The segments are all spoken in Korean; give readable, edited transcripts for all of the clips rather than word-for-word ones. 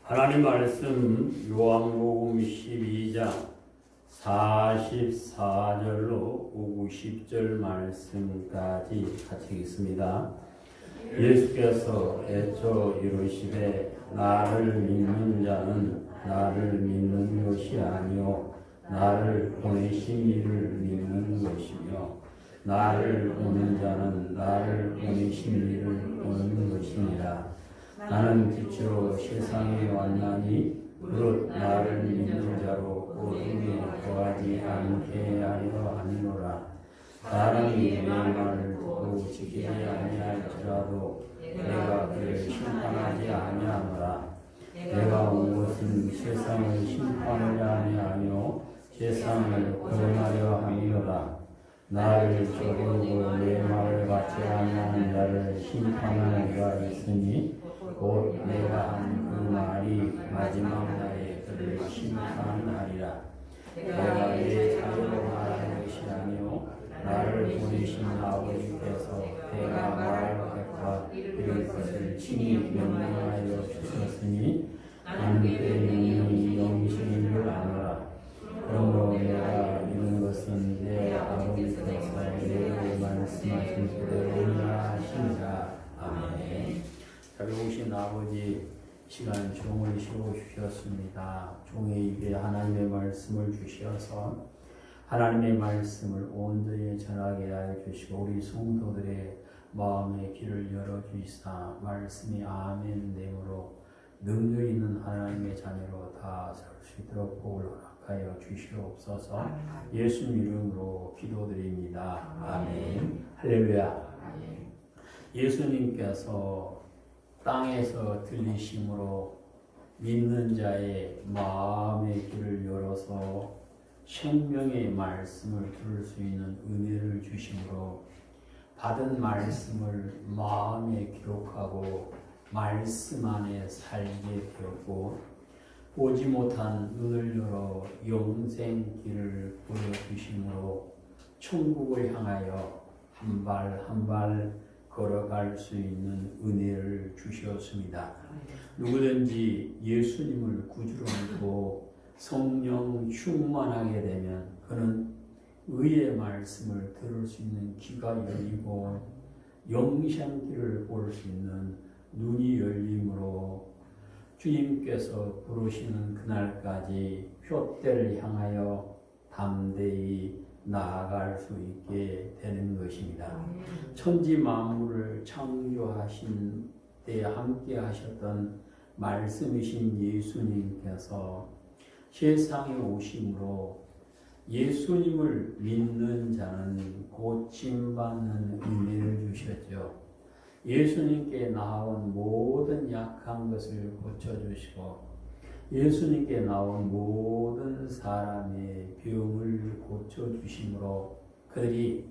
하나님 말씀 요한복음 12장 44절로 50절 말씀까지 같이 읽습니다. 예수께서 애초 이르시되 나를 믿는 자는 나를 믿는 것이 아니요 나를 보내신 이를 믿는 것이며 나를 보는 자는 나를 보내신 이를 보는 것이니라. 나는 빛으로 세상에 왔나니 그릇 나를 믿는 자로 어둠에 거하지 않게 하려 함이로라. 사람이 내 말을 듣고 지키지 아니할지라도 내가 그를 심판하지 아니하노라. 내가 온 것은 세상을 심판하려 아니하며 세상을 구원하려 함이로라. 나를 저버리고 내 말을 받지 아니하는 자를 심판하는 자가 있으니 곧 내가 한 그 말이 마지막 날에 그를 심판하리라. 내가 내 자유로 말하는 것이 아니요 나를 보내신 아버지께서 내가 말하겠다 이를 것을 친히 명령하여 주셨으니 나는 그의 명령이 영생인 줄 아노라. 그러므로 내가 이룬 것은 내 아버지께서 내게 말씀하신 그대로니라 하시니라. 아멘. 자비로우신 아버지, 시간 종을 세워주셨습니다. 종의 입에 하나님의 말씀을 주셔서 하나님의 말씀을 온전히 전하게 하여 주시고 우리 성도들의 마음의 길을 열어주시사 말씀이 아멘 되므로 능력 있는 하나님의 자녀로 다 설 수 있도록 복을 허락하여 주시옵소서. 예수님 이름으로 기도드립니다. 아멘. 할렐루야. 예수님께서 땅에서 들리심으로 믿는 자의 마음의 길을 열어서 생명의 말씀을 들을 수 있는 은혜를 주심으로 받은 말씀을 마음에 기록하고 말씀 안에 살게 되었고 보지 못한 눈을 열어 영생길을 보여주심으로 천국을 향하여 한 발 한 발 걸어갈 수 있는 은혜를 주셨습니다. 누구든지 예수님을 구주로 믿고 성령 충만하게 되면 그는 의의 말씀을 들을 수 있는 귀가 열리고 영생길을 볼 수 있는 눈이 열림으로 주님께서 부르시는 그날까지 표대를 향하여 담대히 나아갈 수 있게 되는 것입니다. 천지 만물을 창조하신 때 함께 하셨던 말씀이신 예수님께서 세상에 오심으로 예수님을 믿는 자는 고침받는 은혜를 주셨죠. 예수님께 나온 모든 약한 것을 고쳐주시고 예수님께 나온 모든 사람의 병을 고쳐주심으로 그들이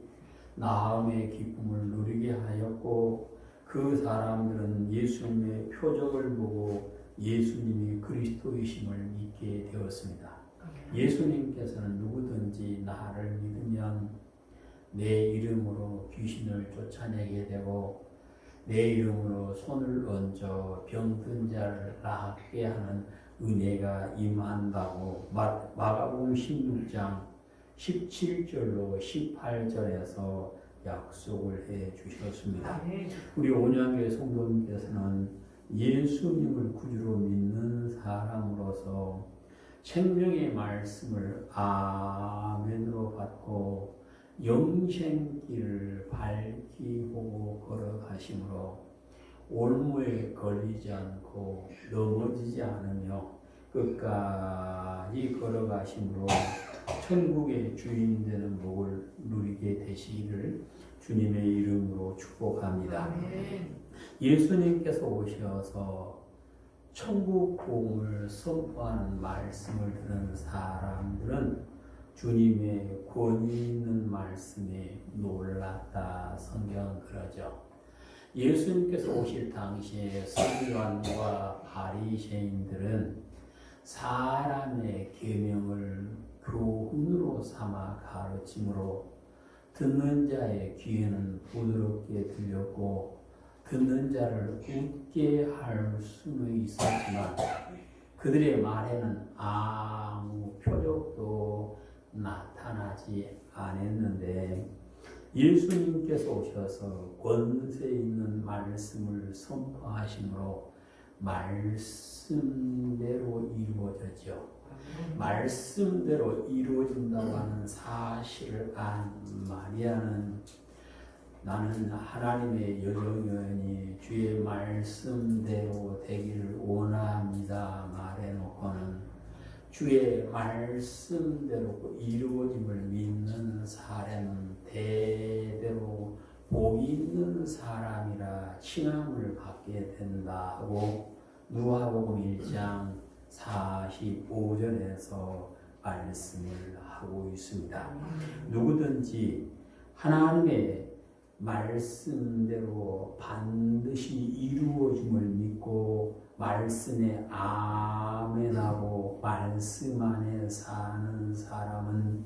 나음의 기쁨을 누리게 하였고 그 사람들은 예수님의 표적을 보고 예수님이 그리스도이심을 믿게 되었습니다. 예수님께서는 누구든지 나를 믿으면 내 이름으로 귀신을 쫓아내게 되고 내 이름으로 손을 얹어 병든 자를 낫게 하는 은혜가 임한다고 마가복음 16장 17절로 18절에서 약속을 해 주셨습니다. 우리 온양교회 성도님께서는 예수님을 구주로 믿는 사람으로서 생명의 말씀을 아멘으로 받고 영생길을 밝히 보고 걸어가심으로 올무에 걸리지 않고 넘어지지 않으며 끝까지 걸어가심으로 천국의 주인 되는 복을 누리게 되시기를 주님의 이름으로 축복합니다. 예수님께서 오셔서 천국 복음을 선포하는 말씀을 들은 사람들은 주님의 권위 있는 말씀에 놀랐다. 성경은 그러죠. 예수님께서 오실 당시에 서기관과 바리새인들은 사람의 계명을 교훈으로 삼아 가르침으로 듣는 자의 귀에는 부드럽게 들렸고 듣는 자를 웃게 할 수는 있었지만 그들의 말에는 아무 표적도 나타나지 않았는데 예수님께서 오셔서 권세 있는 말씀을 선포하심으로 말씀대로 이루어졌죠. 말씀대로 이루어진다고 하는 사실을 안 마리아는 나는 하나님의 여종이오니 주의 말씀대로 되기를 원합니다 말해놓고는 주의 말씀대로 이루어짐을 믿는 사람은 대대로 복 있는 사람이라 칭함을 받게 된다 하고 누가복음 1장 45절에서 말씀을 하고 있습니다. 누구든지 하나님의 말씀대로 반드시 이루어짐을 믿고 말씀에 아멘하고 말씀 안에 사는 사람은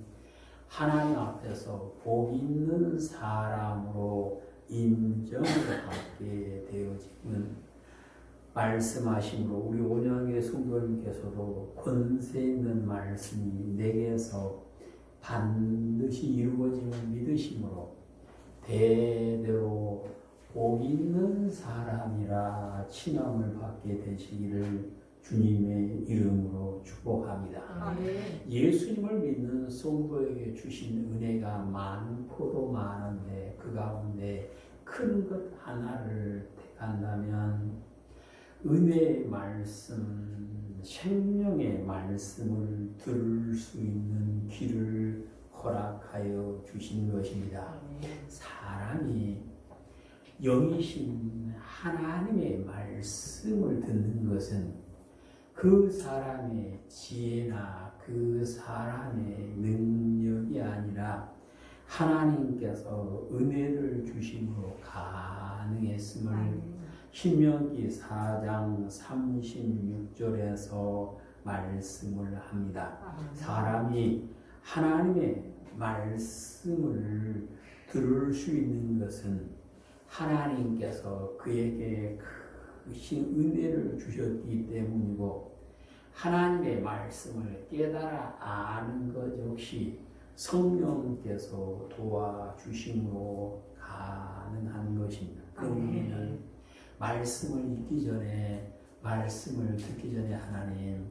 하나님 앞에서 복 있는 사람으로 인정을 받게 되어지는 말씀하심으로 우리 온영의 성도님께서도 권세 있는 말씀이 내게서 반드시 이루어짐을 믿으심으로 대대로 복 있는 사람이라 칭함을 받게 되시기를 주님의 이름으로 축복합니다. 예수님을 믿는 성도에게 주신 은혜가 많고도 많은데 그 가운데 큰 것 하나를 택한다면 은혜의 말씀, 생명의 말씀을 들을 수 있는 길을 허락하여 주신 것입니다. 사람이 영이신 하나님의 말씀을 듣는 것은 그 사람의 지혜나 그 사람의 능력이 아니라 하나님께서 은혜를 주심으로 가능했음을 신명기 4장 36절에서 말씀을 합니다. 사람이 하나님의 말씀을 들을 수 있는 것은 하나님께서 그에게 크신 은혜를 주셨기 때문이고 하나님의 말씀을 깨달아 아는 것 역시 성령께서 도와주심으로 가능한 것입니다. 그러면 말씀을 읽기 전에 말씀을 듣기 전에 하나님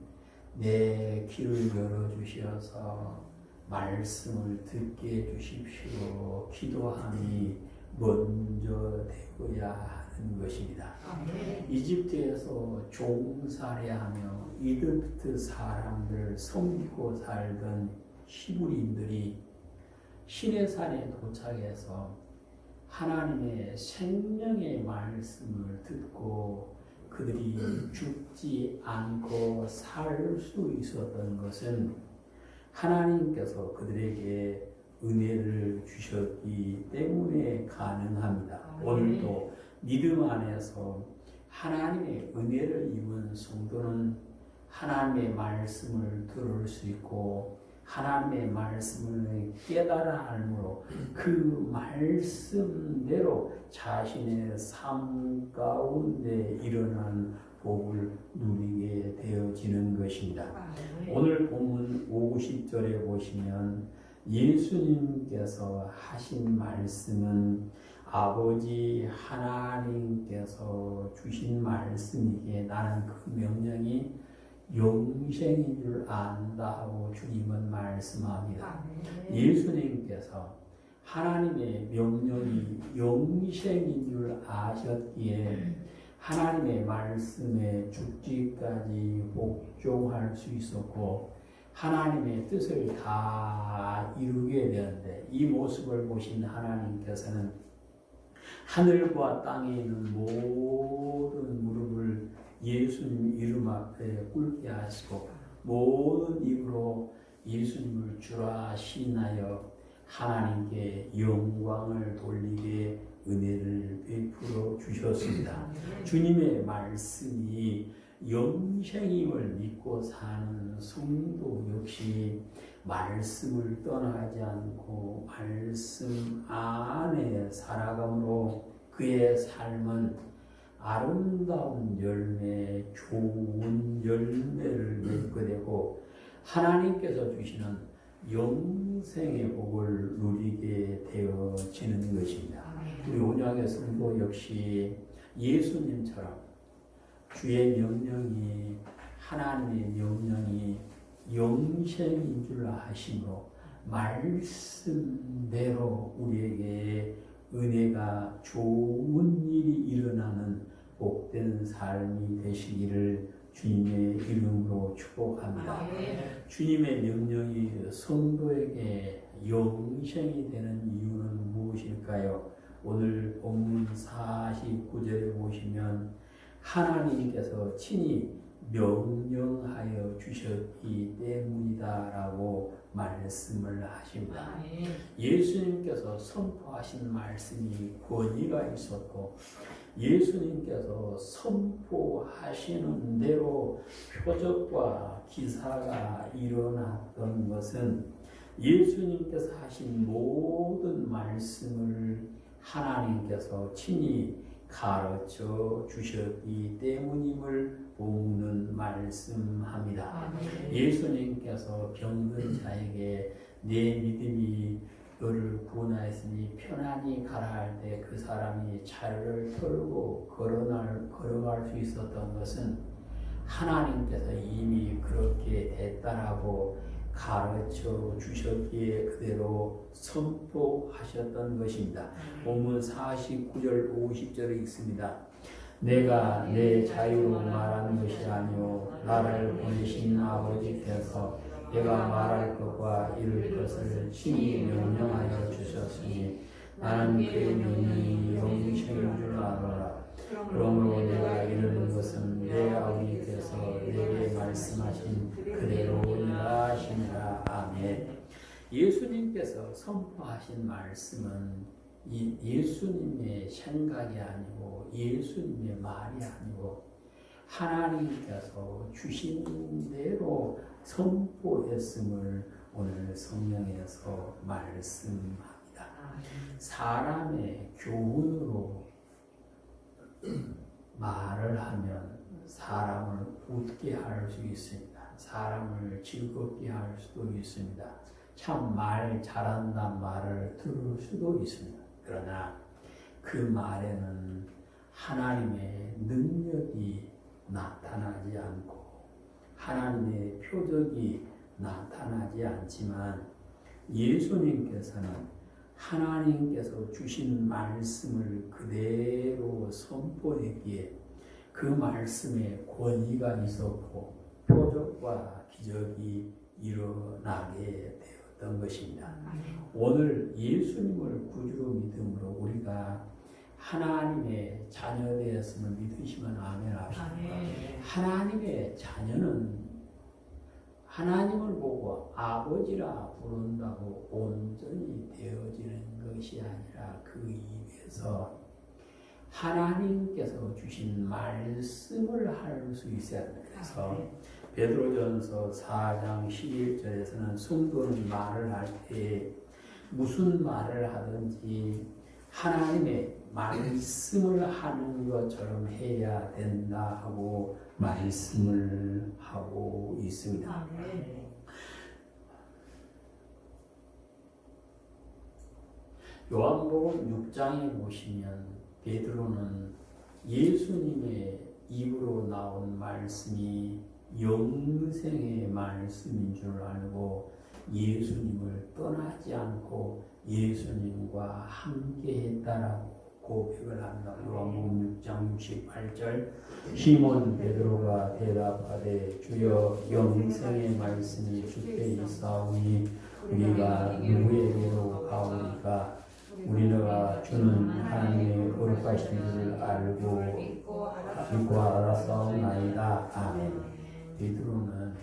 내 귀를 열어주셔서 말씀을 듣게 해주십시오. 기도함이 먼저 되어야 하는 것입니다. 이집트에서 종살이하며 이집트 사람들 섬기고 살던 히브리인들이 시내산에 도착해서 하나님의 생명의 말씀을 듣고 그들이 죽지 않고 살 수 있었던 것은 하나님께서 그들에게 은혜를 주셨기 때문에 가능합니다. 오늘도 믿음 안에서 하나님의 은혜를 입은 성도는 하나님의 말씀을 들을 수 있고 하나님의 말씀을 깨달아 알므로 그 말씀대로 자신의 삶 가운데 일어난 복을 누리게 되어지는 것입니다. 오늘 본문 50절에 보시면 예수님께서 하신 말씀은 아버지 하나님께서 주신 말씀이기에 나는 그 명령이 영생인 줄 안다 하고 주님은 말씀합니다. 예수님께서 하나님의 명령이 영생인 줄 아셨기에 하나님의 말씀에 죽기까지 복종할 수 있었고 하나님의 뜻을 다 이루게 되었는데 이 모습을 보신 하나님께서는 하늘과 땅에 있는 모든 무릎을 예수님 이름 앞에 꿇게 하시고 모든 입으로 예수님을 주라 시인하여 하나님께 영광을 돌리게 은혜를 베풀어 주셨습니다. 주님의 말씀이 영생임을 믿고 사는 성도 역시 말씀을 떠나지 않고 말씀 안에 살아감으로 그의 삶은 아름다운 열매, 좋은 열매를 맺게 되고 하나님께서 주시는 영생의 복을 누리게 되어지는 것입니다. 우리 온유하게 성도 역시 예수님처럼 주의 명령이 하나님의 명령이 영생인 줄 아심으로 말씀대로 우리에게 은혜가 좋은 일이 일어나는 복된 삶이 되시기를 주님의 이름으로 축복합니다. 주님의 명령이 성도에게 영생이 되는 이유는 무엇일까요? 오늘 본문 49절에 보시면 하나님께서 친히 명령하여 주셨기 때문이다라고 말씀을 하십니다. 예수님께서 선포하신 말씀이 권위가 있었고 예수님께서 선포하시는 대로 표적과 기사가 일어났던 것은 예수님께서 하신 모든 말씀을 하나님께서 친히 가르쳐 주셨기 때문임을 본문은 말씀합니다. 예수님께서 병든 자에게 내 믿음이 너를 구원하였으니 편안히 가라 할 때 그 사람이 차를 털고 걸어갈 수 있었던 것은 하나님께서 이미 그렇게 됐다라고 가르쳐 주셨기에 그대로 선포하셨던 것입니다. 본문 49절 50절에 있습니다. 내가 내 자유로 말하는 것이 아니오 나를 보내신 아버지께서 내가 말할 것과 이룰 것을 친히 명령하여 주셨으니 나는 그의 명령이 영생인 줄 알아라. 그러므로 내가 이르는 것은 내 아버지께서 내게 말씀하신 그대로니라 하시니라. 아멘. 예수님께서 선포하신 말씀은 예수님의 생각이 아니고 예수님의 말이 아니고 하나님께서 주신 대로 선포했음을 오늘 성령에서 말씀합니다. 사람의 교훈으로 말을 하면 사람을 웃게 할 수 있습니다. 사람을 즐겁게 할 수도 있습니다. 참 말 잘한다는 말을 들을 수도 있습니다. 그러나 그 말에는 하나님의 능력이 나타나지 않고 하나님의 표적이 나타나지 않지만 예수님께서는 하나님께서 주신 말씀을 그대로 선포했기에 그 말씀에 권위가 있었고 표적과 기적이 일어나게 되었던 것입니다. 오늘 예수님을 구주로 믿음으로 우리가 하나님의 자녀 되었음을 믿으시면 아멘 합시다. 하나님의 자녀는 하나님을 보고 아버지라 부른다고 온전히 되어지는 것이 아니라 그 입에서 하나님께서 주신 말씀을 할 수 있어야 합니다. 그래서 베드로전서 4장 11절에서는 성도는 말을 할 때 무슨 말을 하든지 하나님의 말씀을 하는 것처럼 해야 된다 하고 말씀을 하고 있습니다. 요한복음 6장에 보시면 베드로는 예수님의 입으로 나온 말씀이 영생의 말씀인 줄 알고 예수님을 떠나지 않고 예수님과 함께 했다라고 고백을 합니다. 요한복음 6장 68절 시몬 베드로가 대답하되 주여 영생의 말씀이 주께 있사오니 우리가 누구에게로 가오리까 우리가 주는 하나님의 거룩하신 줄을 알고 믿고 알았사오나이다. 아멘. 베드로는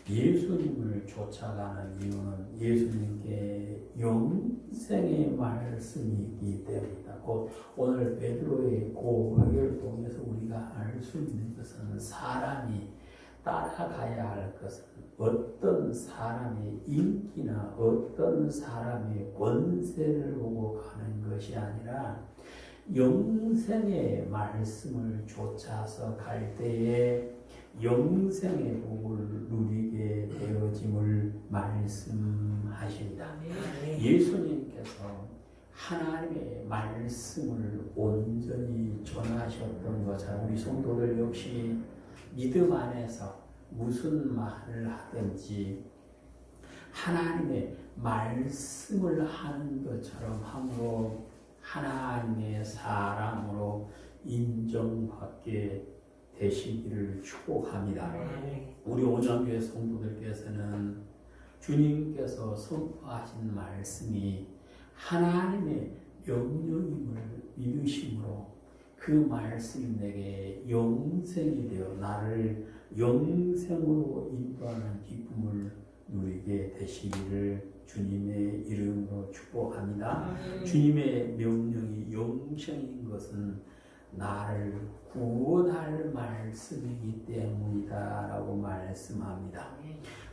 예수님을 쫓아가는 이유는 예수님께 영생의 말씀이 있기 때문이다. 곧 오늘 베드로의 고백을 통해서 우리가 알 수 있는 것은 사람이 따라가야 할 것은 어떤 사람의 인기나 어떤 사람의 권세를 보고 가는 것이 아니라 영생의 말씀을 쫓아서 갈 때에 영생의 복을 누리게 되어짐을 말씀하십니다. 예수님께서 하나님의 말씀을 온전히 전하셨던 것처럼 우리 성도들 역시 믿음 안에서 무슨 말을 하든지 하나님의 말씀을 하는 것처럼 함으로 하나님의 사람으로 인정받게 되시기를 축복합니다. 우리 온전교회 성도들께서는 주님께서 선포하신 말씀이 하나님의 명령임을 믿으심으로 그 말씀이 내게 영생이 되어 나를 영생으로 인도하는 기쁨을 누리게 되시기를 주님의 이름으로 축복합니다. 주님의 명령이 영생인 것은 나를 구원할 말씀이기 때문이다 라고 말씀합니다.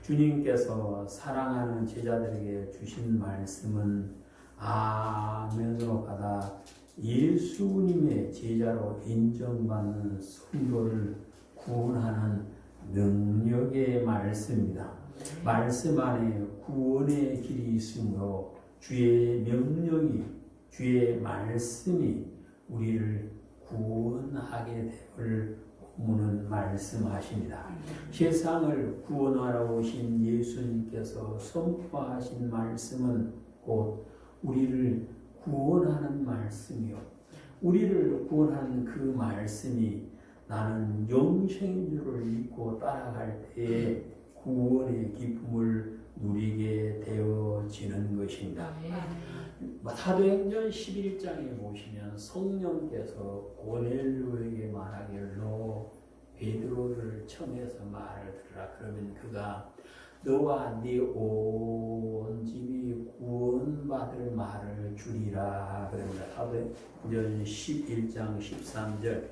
주님께서 사랑하는 제자들에게 주신 말씀은 아멘으로 받아 예수님의 제자로 인정받는 성도를 구원하는 능력의 말씀입니다. 말씀 안에 구원의 길이 있으므로 주의 명령이 주의 말씀이 우리를 구원하게 됨을 본문은 말씀하십니다. 세상을 구원하러 오신 예수님께서 선포하신 말씀은 곧 우리를 구원하는 말씀이요. 우리를 구원하는 그 말씀이 나는 영생인 줄을 믿고 따라갈 때에 구원의 기쁨을 누리게 되어지는 것입니다. 사도행전 11장에 보시면 성령께서 고넬료에게 말하기를 너 베드로를 청해서 말을 들으라. 그러면 그가 너와 네 온 집이 구원받을 말을 주리라 그럽니다. 사도행전 11장 13절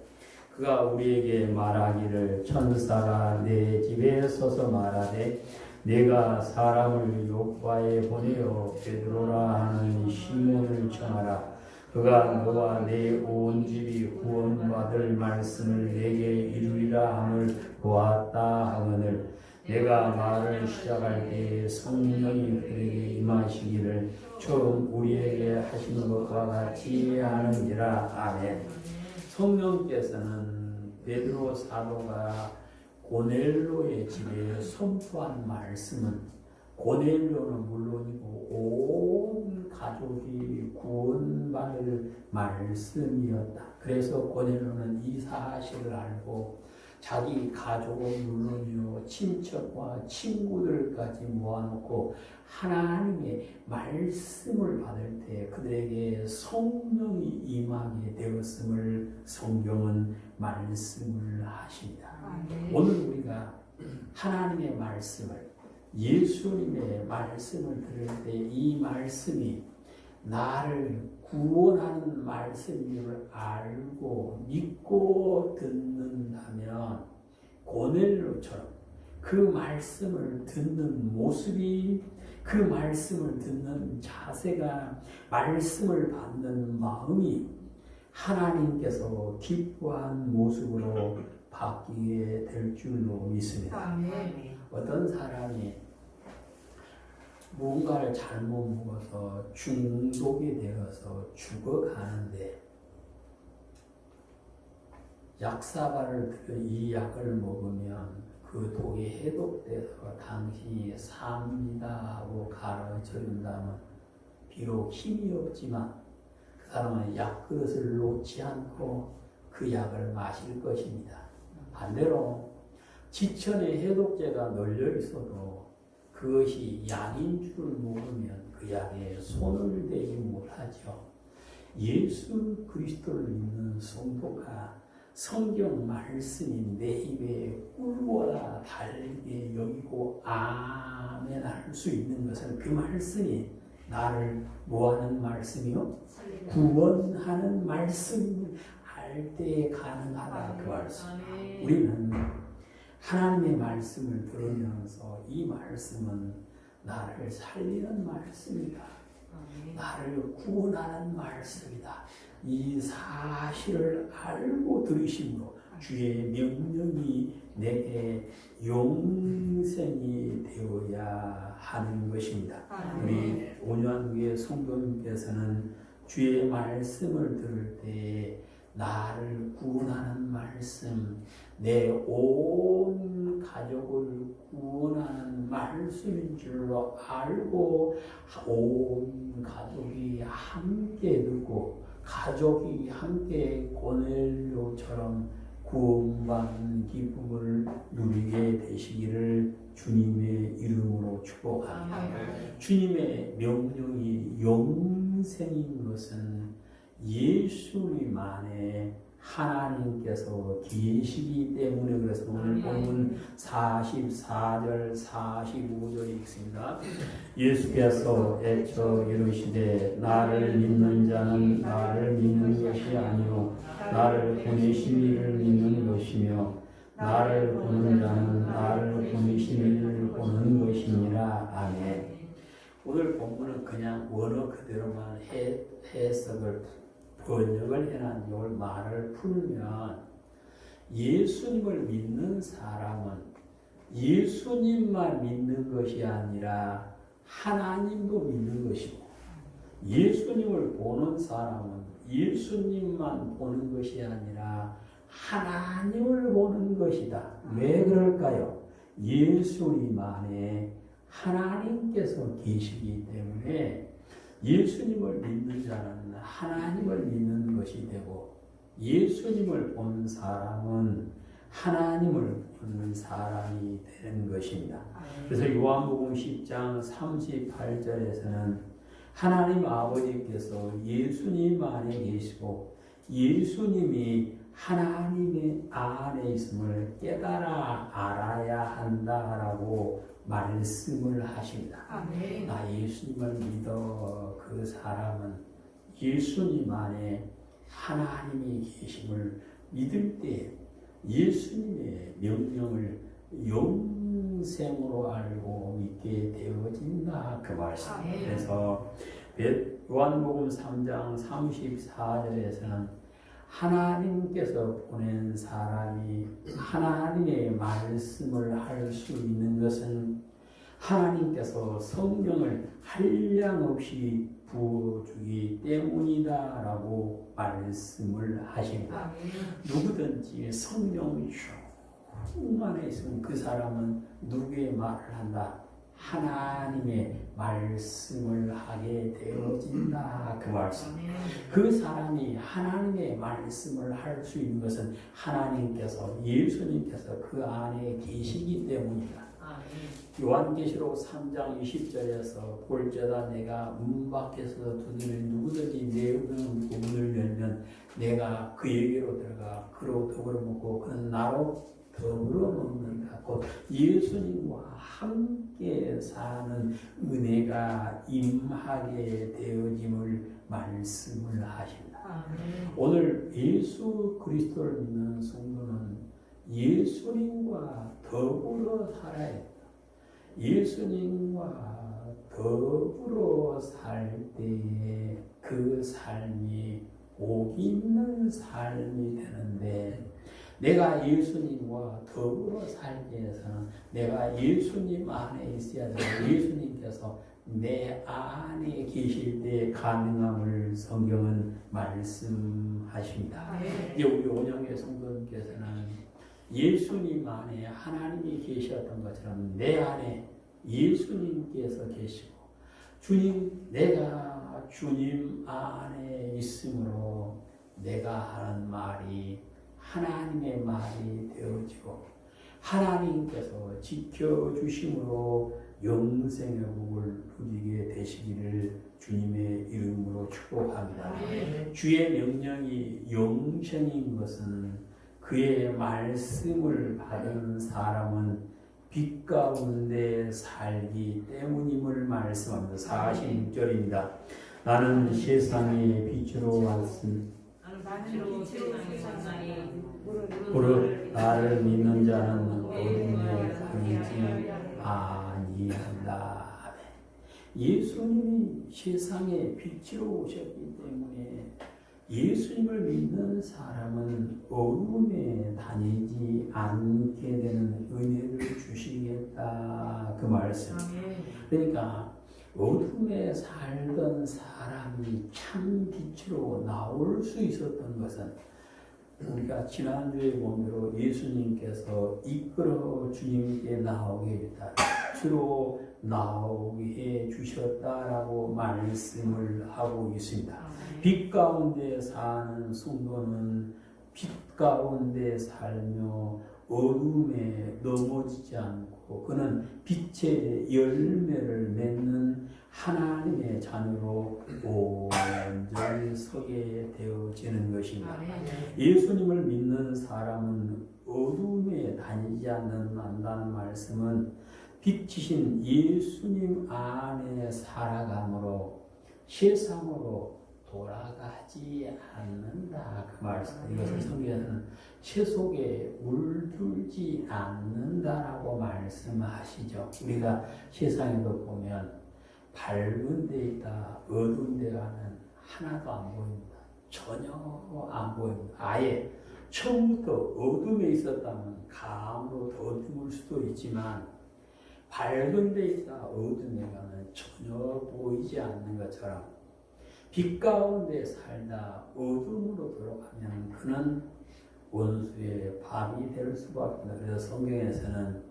그가 우리에게 말하기를 천사가 내 집에 서서 말하되 내가 사람을 요파에 보내어 베드로라 하는 시몬을 청하라. 그가 너와 내 온 집이 구원받을 말씀을 내게 이루리라 함을 보았다 하거늘 내가 말을 시작할 때에 성령이 그에게 임하시기를 처음 우리에게 하신 것과 같이 하는지라. 아멘. 성령께서는 베드로 사도가 고넬료의 집에 선포한 말씀은 고넬료는 물론이고 온 가족이 구원받을 말씀이었다. 그래서 고넬료는 이 사실을 알고 자기 가족은 물론이요 친척과 친구들까지 모아놓고 하나님의 말씀을 받을 때 그들에게 성령이 임하게 되었음을 성경은 말씀을 하십니다. 오늘 우리가 하나님의 말씀을 예수님의 말씀을 들을 때 이 말씀이 나를 구원하는 말씀임을 알고 믿고 듣는다면 고넬료처럼 그 말씀을 듣는 모습이 그 말씀을 듣는 자세가 말씀을 받는 마음이 하나님께서 기뻐한 모습으로 바뀌게 될 줄로 믿습니다. 어떤 사람이 뭔가를 잘못 먹어서 중독이 되어서 죽어가는데 약사발을 들여 이 약을 먹으면 그 독이 해독돼서 당신이 삽니다 하고 가르쳐준다면 비록 힘이 없지만 그 사람은 약그릇을 놓지 않고 그 약을 마실 것입니다. 반대로 지천에 해독제가 널려 있어도 그것이 약인 줄 모르면 그 약에 손을 대지 못하죠. 예수 그리스도를 믿는 성도가 성경 말씀이 내 입에 꿀보다 달게 여기고 아멘 할 수 있는 것은 그 말씀이 나를 뭐하는 말씀이요? 구원하는 말씀을 알 때 가능하다 그 말씀. 우리는 하나님의 말씀을 들으면서 이 말씀은 나를 살리는 말씀이다. 나를 구원하는 말씀이다. 이 사실을 알고 들으심으로 주의 명령이 내게 영생이 되어야 하는 것입니다. 우리 온유한교회 성도님께서는 주의 말씀을 들을 때 나를 구원하는 말씀, 내 온 가족을 구원하는 말씀인 줄로 알고 온 가족이 함께 듣고 가족이 함께 고넬료처럼 구원받는 기쁨을 누리게 되시기를 주님의 이름으로 축복합니다. 주님의 명령이 영생인 것은 예수님 안에 하나님께서 계시기 때문에 그래서 오늘 본문 44절 45절에 있습니다. 예수께서 애처 이르시되 나를 믿는 자는 나를 믿는 것이 아니요 나를 보내신 이를 믿는 것이며 나를 보는 자는 나를 보내신 이를 보는 것이니라. 아멘. 오늘 본문은 그냥 원어 그대로만 해석을 번역을 해놨는데 오늘 말을 풀면 예수님을 믿는 사람은 예수님만 믿는 것이 아니라 하나님도 믿는 것이고 예수님을 보는 사람은 예수님만 보는 것이 아니라 하나님을 보는 것이다. 왜 그럴까요? 예수님 안에 하나님께서 계시기 때문에 예수님을 믿는 자는 하나님을 믿는 것이 되고 예수님을 본 사람은 하나님을 보는 사람이 되는 것입니다. 그래서 요한복음 10장 38절에서는 하나님 아버지께서 예수님 안에 계시고 예수님이 하나님의 안에 있음을 깨달아 알아야 한다라고 말씀을 하십니다. 아멘. 나 예수님을 믿어 그 사람은 예수님 안에 하나님이 계심을 믿을 때 예수님의 명령을 영생으로 알고 믿게 되어진다 그 말씀. 그래서 요한복음 3장 34절에서는 하나님께서 보낸 사람이 하나님의 말씀을 할 수 있는 것은 하나님께서 성령을 한량없이 부어주기 때문이다라고 말씀을 하십니다. 누구든지 성령이 충만해 있으면 그 사람은 누구의 말을 한다? 하나님의 말씀을 하게 되어진다 그 말씀. 그 사람이 하나님의 말씀을 할 수 있는 것은 하나님께서 예수님께서 그 안에 계시기 때문이다. 요한계시록 3장 20절에서 볼지어다 내가 문 밖에서 두드리는 누구든지 내 문을 열면 내가 그에게로 들어가 그로 더불어 먹고 그는 나로 더불어 먹는다. 곧 예수님과 함께 사는 은혜가 임하게 되어짐을 말씀을 하십니다. 오늘 예수 그리스도를 믿는 성도는 예수님과 더불어 살아야 합니다. 예수님과 더불어 살 때에 그 삶이 복 있는 삶이 되는데 내가 예수님과 더불어 살기 위해서는 내가 예수님 안에 있어야 되고 예수님께서 내 안에 계실 때 가능함을 성경은 말씀하십니다. 우리 온영의 성도님께서는 예수님 안에 하나님이 계셨던 것처럼 내 안에 예수님께서 계시고 주님 내가 주님 안에 있으므로 내가 하는 말이 하나님의 말이 되어지고 하나님께서 지켜주심으로 영생의 복을 누리게 되시기를 주님의 이름으로 축복합니다. 주의 명령이 영생인 것은 그의 말씀을 받은 사람은 빛 가운데 살기 때문임을 말씀합니다. 46절입니다. 나는 세상의 빛으로 왔습니다. 무릇 나를 믿는 자는 어둠에 가지 아니한다. 예수님이 세상에 빛으로 오셨기 때문에 예수님을 믿는 사람은 어둠에 다니지 않게 되는 은혜를 주시겠다 그 말씀. 그러니까 어둠에 살던 사람이 참 빛으로 나올 수 있었던 것은 우리가 지난주에 본 대로 예수님께서 이끌어 주님께 나오게 했다. 빛으로 나오게 해 주셨다라고 말씀을 하고 있습니다. 빛 가운데 사는 성도는 빛 가운데 살며 어둠에 넘어지지 않고 그는 빛의 열매를 맺는 하나님의 자녀로 온전히 서게 되어지는 것입니다. 예수님을 믿는 사람은 어둠에 다니지 않는다는 말씀은 빛이신 예수님 안에 살아감으로 세상으로 돌아가지 않는다 그 말씀. 이것을 성경에서는 세속에 물들지 않는다라고 말씀하시죠. 우리가 세상에도 보면 밝은 데 있다 어두운 데가는 하나도 안 보입니다. 전혀 안 보입니다. 아예 처음부터 어둠에 있었다면 감으로 더 어두울 수도 있지만 밝은 데 있다 어둠에 가는 전혀 보이지 않는 것처럼 빛 가운데 살다 어둠으로 들어가면 그는 원수의 밥이 될 수밖에 없다. 그래서 성경에서는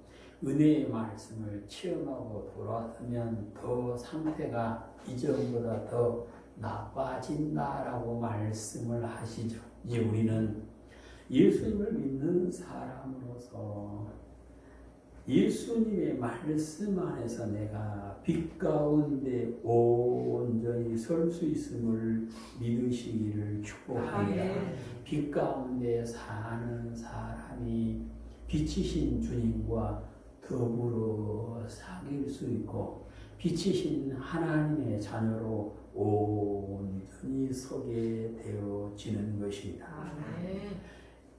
은혜의 말씀을 체험하고 돌아서면 더 상태가 이전보다 더 나빠진다라고 말씀을 하시죠. 이제 우리는 예수님을 믿는 사람으로서 예수님의 말씀 안에서 내가 빛 가운데 온전히 설 수 있음을 믿으시기를 축복합니다. 빛 가운데 사는 사람이 빛이신 주님과 더불어 사귈 수 있고 빛이신 하나님의 자녀로 온전히 서게 되어지는 것입니다.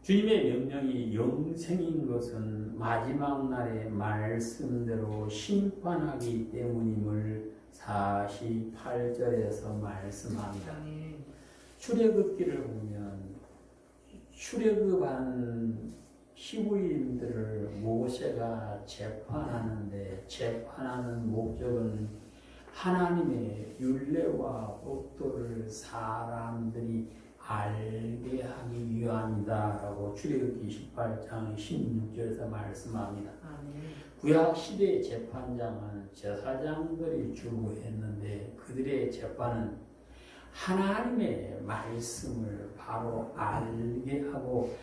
주님의 명령이 영생인 것은 마지막 날의 말씀대로 심판하기 때문임을 48절에서 말씀합니다. 출애굽기를 보면 출애굽한 히브리인들을 모세가 재판하는데 재판하는 목적은 하나님의 율례와 법도를 사람들이 알게 하기 위함이다라고 출애굽기 18장 16절에서 말씀합니다. 구약시대의 재판장은 제사장들이 주로 했는데 그들의 재판은 하나님의 말씀을 바로 알게 하고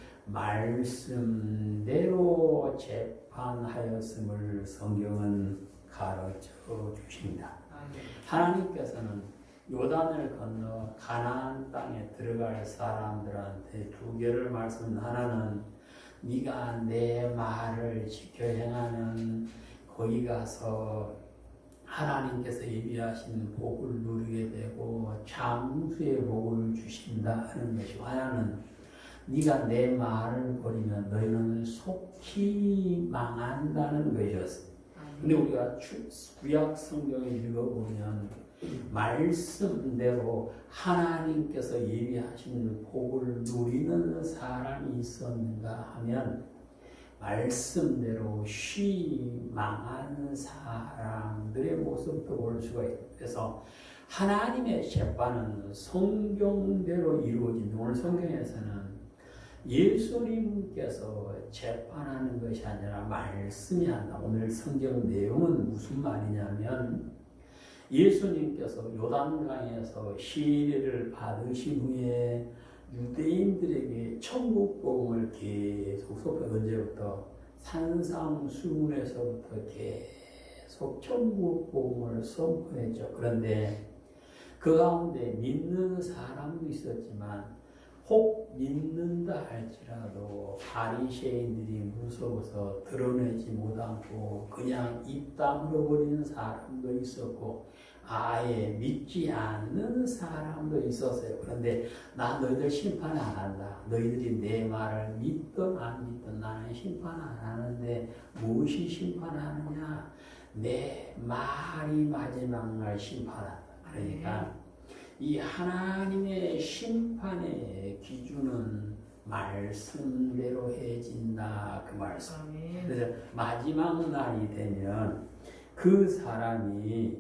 말씀대로 재판하였음을 성경은 가르쳐 주십니다. 하나님께서는 요단을 건너 가나안 땅에 들어갈 사람들한테 두 개를 말씀. 하나는 네가 내 말을 지켜 행하는 거기 가서 하나님께서 예비하신 복을 누리게 되고 장수의 복을 주신다 하는 것이고, 하나는 네가 내 말을 버리면 너희는 속히 망한다는 것이었습니다. 근데 우리가 구약 성경을 읽어보면 말씀대로 하나님께서 예비하신 복을 누리는 사람이 있었는가 하면 말씀대로 쉬 망한 사람들의 모습도 볼 수가 있어요. 그래서 하나님의 재판은 성경대로 이루어진다. 오늘 성경에서는 예수님께서 재판하는 것이 아니라 말씀이 한다. 오늘 성경 내용은 무슨 말이냐면 예수님께서 요단강에서洗礼를 받으신 후에 유대인들에게 천국 복음을 계속 선포해. 언제부터? 산상수훈에서부터 계속 천국 복음을 선포했죠. 그런데 그 가운데 믿는 사람도 있었지만 혹 믿는다 할지라도 바리새인들이 무서워서 드러내지 못하고 그냥 입 다물어 버리는 사람도 있었고 아예 믿지 않는 사람도 있었어요. 그런데 나 너희들 심판 안 한다. 너희들이 내 말을 믿든 안 믿든 나는 심판 안 하는데 무엇이 심판하느냐? 내 말이 마지막 날 심판한다. 그러니까 이 하나님의 심판의 기준은 말씀대로 해진다 그 말씀. 그래서 마지막 날이 되면 그 사람이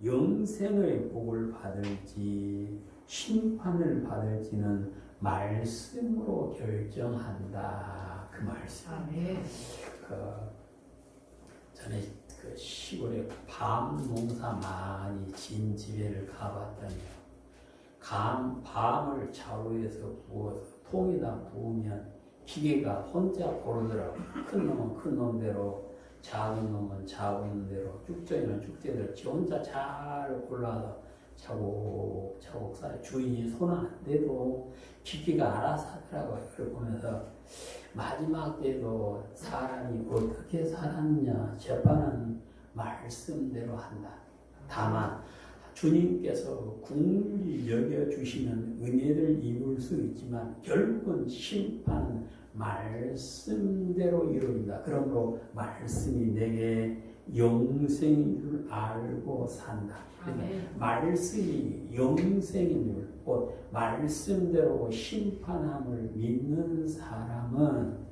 영생의 복을 받을지 심판을 받을지는 말씀으로 결정한다 그 말씀. 전에 그 시골에 밤 농사 많이 진 집에를 가봤더니요. 밤을 자루에서 부어서 통에다 부으면 기계가 혼자 고르더라고. 큰 놈은 큰 놈대로, 작은 놈은 작은 대로, 쭉정이는 쭉대로 지 혼자 잘 골라서 차곡차곡 쌓여. 주인이 손 안 대도 기계가 알아서 하더라고요. 그걸 보면서 마지막 때도 사람이 어떻게 살았냐 재판은 말씀대로 한다. 다만 주님께서 국률이 여겨주시는 은혜를 입을 수 있지만 결국은 심판은 말씀대로 이루어진다. 그러므로 말씀이 내게 영생인 줄 알고 산다. 말씀이 영생인 줄, 곧 말씀대로 심판함을 믿는 사람은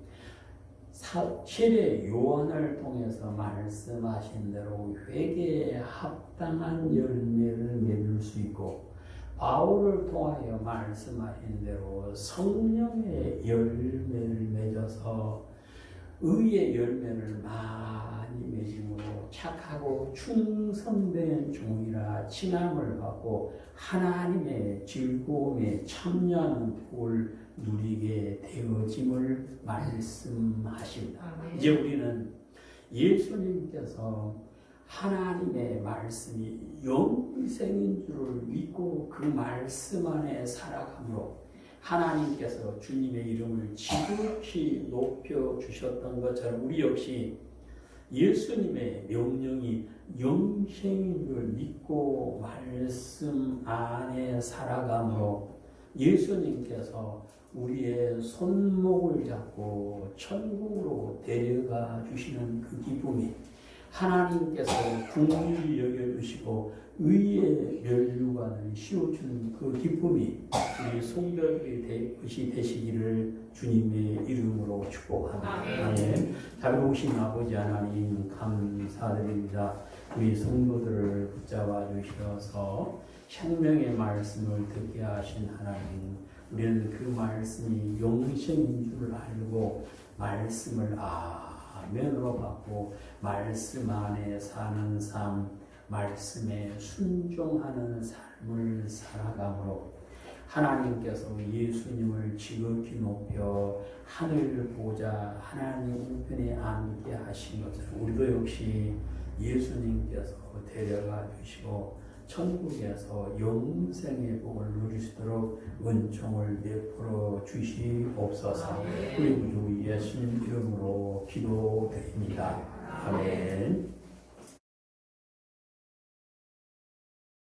세례 요한을 통해서 말씀하신 대로 회개에 합당한 열매를 맺을 수 있고, 바울을 통하여 말씀하신 대로 성령의 열매를 맺어서 의의 열매를 많이 맺음으로 착하고 충성된 종이라 칭함을 받고 하나님의 즐거움에 참여하는 복을 누리게 되어짐을 말씀하십니다. 이제 우리는 예수님께서 하나님의 말씀이 영생인 줄을 믿고 그 말씀 안에 살아가므로 하나님께서 주님의 이름을 지극히 높여주셨던 것처럼 우리 역시 예수님의 명령이 영생인 줄 믿고 말씀 안에 살아가므로 예수님께서 우리의 손목을 잡고 천국으로 데려가 주시는 그 기쁨이 하나님께서 긍휼히 여겨주시고 의의 면류관을 씌워주는 그 기쁨이 우리 성도들이 되시기를 주님의 이름으로 축복합니다. 아멘. 자비로우신 아버지 하나님 감사드립니다. 우리 성도들을 붙잡아 주셔서 생명의 말씀을 듣게 하신 하나님, 우리는 그 말씀이 영생인 줄 알고 말씀을 아멘으로 받고 말씀 안에 사는 삶, 말씀에 순종하는 삶을 살아가므로 하나님께서 예수님을 지극히 높여 하늘 보좌 하나님 우편에 앉게 하신 것처럼 우리도 역시 예수님께서 데려가 주시고 천국에서 영생의 복을 누릴 수 있도록 은총을 베풀어 주시옵소서. 우리 주 예수님 이름으로 기도드립니다. 아멘.